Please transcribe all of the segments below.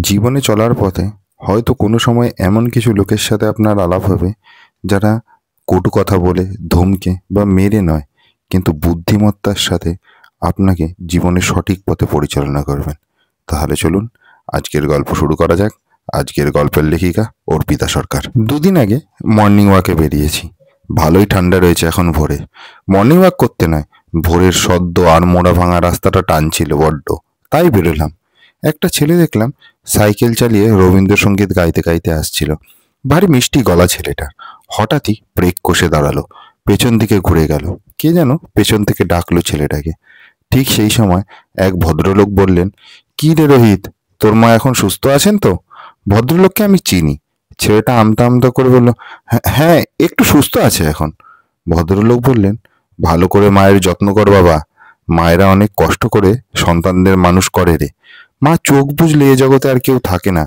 জীবনে চলার পথে হয়তো কোনো সময় এমন কিছু লোকের সাথে আপনার আলাপ হবে যারা কটু কথা বলে ধমকে বা মেরে নয়, কিন্তু বুদ্ধিমত্তার সাথে আপনাকে জীবনের সঠিক পথে পরিচালনা করবেন। তাহলে চলুন আজকের গল্প শুরু করা যাক। আজকের গল্পের লেখিকা অর্পিতা সরকার। দুদিন আগে মর্নিং ওয়াকে বেরিয়েছি। ভালোই ঠান্ডা রয়েছে এখন ভোরে। মর্নিং ওয়াক করতে নয়, ভোরের সদ্য আর মোড়া ভাঙা রাস্তাটা টানছিল বড্ড, তাই বেরোলাম। একটা ছেলে দেখলাম সাইকেল চালিয়ে রবীন্দ্রসঙ্গীত গাইতে গাইতে আসছিল। ভারী মিষ্টি গলা ছেলেটা। হঠাৎই ব্রেক কষে দাঁড়ালো, পেছন দিকে ঘুরে গেল। কে যেন পেছন থেকে ডাকলো ছেলেটাকে। ঠিক সেই সময় এক ভদ্রলোক বললেন, কি রে রোহিত, তোর মা এখন সুস্থ আছেন তো? ভদ্রলোককে আমি চিনি। ছেলেটা আমতা আমতা করে বলল, হ্যাঁ একটু সুস্থ আছে এখন। ভদ্রলোক বললেন, ভালো করে মায়ের যত্ন কর বাবা। মায়েরা অনেক কষ্ট করে সন্তানদের মানুষ করে রে। মা চোখ বুঝলে এ জগতে আর কেউ থাকে না।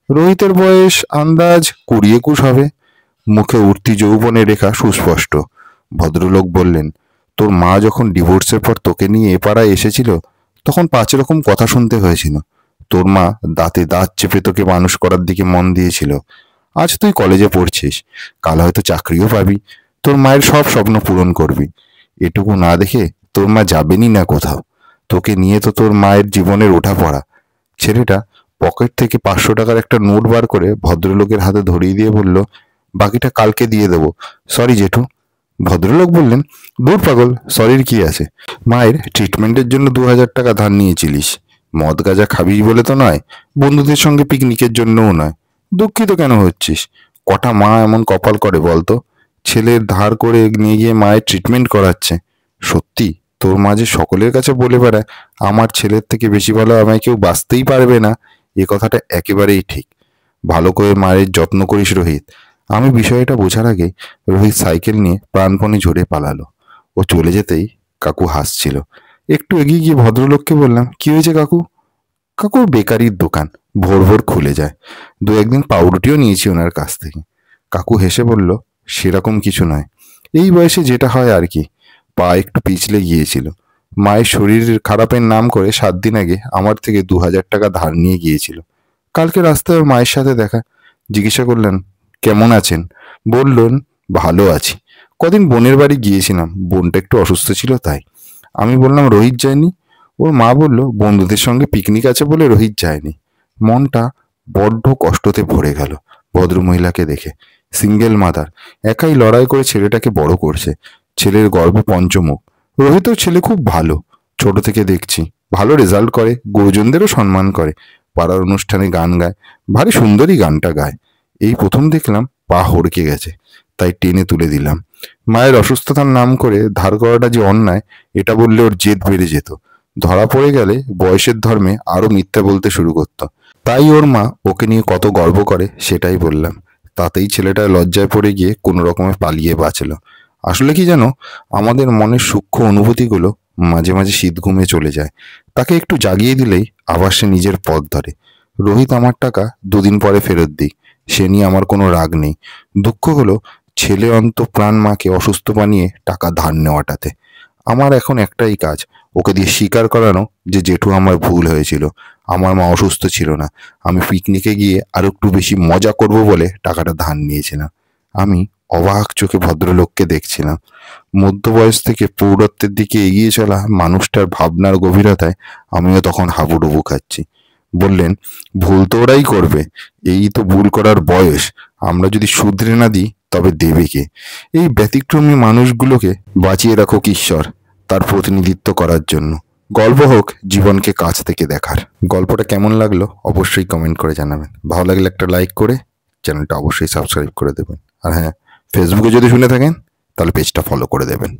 রোহিতের বয়স আন্দাজ 20-21 হবে। মুখে উঠতি যৌবনের রেখা সুস্পষ্ট। ভদ্রলোক বললেন, তোর মা যখন ডিভোর্সের পর তোকে নিয়ে এ পাড়ায় এসেছিল তখন 5 রকম কথা শুনতে হয়েছিল। তোর মা দাঁতে দাঁত চেপে তোকে মানুষ করার দিকে মন দিয়েছিল। আজ তুই কলেজে পড়ছিস, কাল হয়তো চাকরিও পাবি, তোর মায়ের সব স্বপ্ন পূরণ করবি। এটুকু না দেখে তোর মা যাবেনই না কোথাও। তোকে নিয়ে তো তোর মায়ের জীবনের ওঠা পড়া। ছেলেটা পকেট থেকে 500 টাকার একটা নোট বার করে ভদ্রলোকের হাতে ধরিয়ে দিয়ে বলল, বাকিটা কালকে দিয়ে দেবো। সরি জেঠু। ভদ্রলোক বললেন, দূর পাগল, সরির কি আছে? মায়ের ট্রিটমেন্টের জন্য 2000 টাকা ধার নিয়েছিলিস। মদ গাঁজা খাবি বলে তো নয়, বন্ধুদের সঙ্গে পিকনিকের জন্যও নয়। দুঃখিত কেন হচ্ছিস? কটা মা এমন কপাল করে বলতো? ছেলের ধার করে নিয়ে গিয়ে মায়ের ট্রিটমেন্ট করাচ্ছে। সত্যি তোর মা যে সকলের কাছে বলে বেড়ায় আমার ছেলের থেকে বেশি ভালো আমায় কেউ বাঁচতেই পারবে না, এ কথাটা একেবারেই ঠিক। ভালো করে মায়ের যত্ন করিস রোহিত। আমি বিষয়টা বোঝার আগে রোহিত সাইকেল নিয়ে প্রাণপণে ঝরে পালালো। ও চলে যেতেই কাকু হাসছিল। একটু এগিয়ে গিয়ে ভদ্রলোককে বললাম, কি হয়েছে কাকু? কাকুর বেকারির দোকান ভোর ভোর খুলে যায়। 2-1 দিন পাউরুটিও নিয়েছি ওনার কাছ থেকে। কাকু হেসে বলল, সেরকম কিছু নয়, এই বয়সে যেটা হয় আর কি। পা একটু পিছলে গিয়েছিল। মায়ের শরীর খারাপের নাম করে 7 দিন আগে আমার থেকে 2000 টাকা ধার নিয়ে গিয়েছিল। কালকে রাস্তায় ওর মায়ের সাথে দেখা। জিজ্ঞাসা করলেন, কেমন আছেন? বললেন, ভালো আছি। কদিন বোনের বাড়ি গিয়েছিলাম, বোনটা একটু অসুস্থ ছিল তাই। আমি বললাম, রোহিত যায়নি? ওর মা বলল, বন্ধুদের সঙ্গে পিকনিক আছে বলে রোহিত যায়নি। মনটা বড্ড কষ্টতে ভরে গেল ভদ্রমহিলাকে দেখে। সিঙ্গেল মাদার, একাই লড়াই করে ছেলেটাকে বড় করছে। ছেলের গর্ভে পঞ্চমুখ। রোহিতও ছেলে খুব ভালো, ছোট থেকে দেখছি। ভালো রেজাল্ট করে, গুরুজনদেরও সম্মান করে, পাড়ার অনুষ্ঠানে গান গায়, ভারী সুন্দরী গানটা গায়। এই প্রথম দেখলাম পা হড়কে গেছে, তাই টেনে তুলে দিলাম। মায়ের অসুস্থতার নাম করে ধার করাটা যে অন্যায়, এটা বললে ওর জেদ বেড়ে যেত। ধরা পড়ে গেলে বয়সের ধর্মে আরো মিথ্যা বলতে শুরু করতো। তাই ওর মা ওকে নিয়ে কত গর্ব করে সেটাই বললাম। তাতেই ছেলেটা লজ্জায় পড়ে গিয়ে কোনো রকমে পালিয়ে বাঁচল। আসলে কি জানো, আমাদের মনের সূক্ষ্ম অনুভূতিগুলো মাঝে মাঝে শীত ঘুমে চলে যায়। তাকে একটু জাগিয়ে দিলেই আবার সে নিজের পথ ধরে। রোহিত আমার টাকা 2 দিন পরে ফেরত দিই, সে নিয়ে আমার কোনো রাগ নেই। দুঃখ হলো ছেলে অন্ত প্রাণ মাকে অসুস্থ বানিয়ে টাকা ধার নেওয়াটাতে। আমার এখন একটাই কাজ, ওকে দিয়ে স্বীকার করানো যে জেঠু আমার ভুল হয়েছিল। আমার মা অসুস্থ ছিল না, আমি পিকনিকে গিয়ে আরো একটু বেশি মজা করব বলে টাকাটা ধার নিয়েছিলাম। আমি অবাক চোখে ভদ্রলোককে দেখছিলাম। মধ্যবয়স থেকে প্রৌঢ়ত্বের দিকে এগিয়ে চলা মানুষটার ভাবনার গভীরতায় আমিও তখন হাবুডুবু খাচ্ছি। বললেন, ভুল তো ওরাই করবে, এই তো ভুল করার বয়স। আমরা যদি শুধরে না দিই তবে দেবে কে? এই ব্যতিক্রমী মানুষগুলোকে বাঁচিয়ে রাখুক ঈশ্বর, তার প্রতিনিধিত্ব করার জন্য। গল্প হোক জীবনকে কাছ থেকে দেখার। গল্পটা কেমন লাগলো অবশ্যই কমেন্ট করে জানাবেন। ভালো লাগলে একটা লাইক করে চ্যানেলটা অবশ্যই সাবস্ক্রাইব করে দেবেন। আর হ্যাঁ, ফেসবুকে যদি শুনে থাকেন তাহলে পেজটা ফলো করে দেবেন।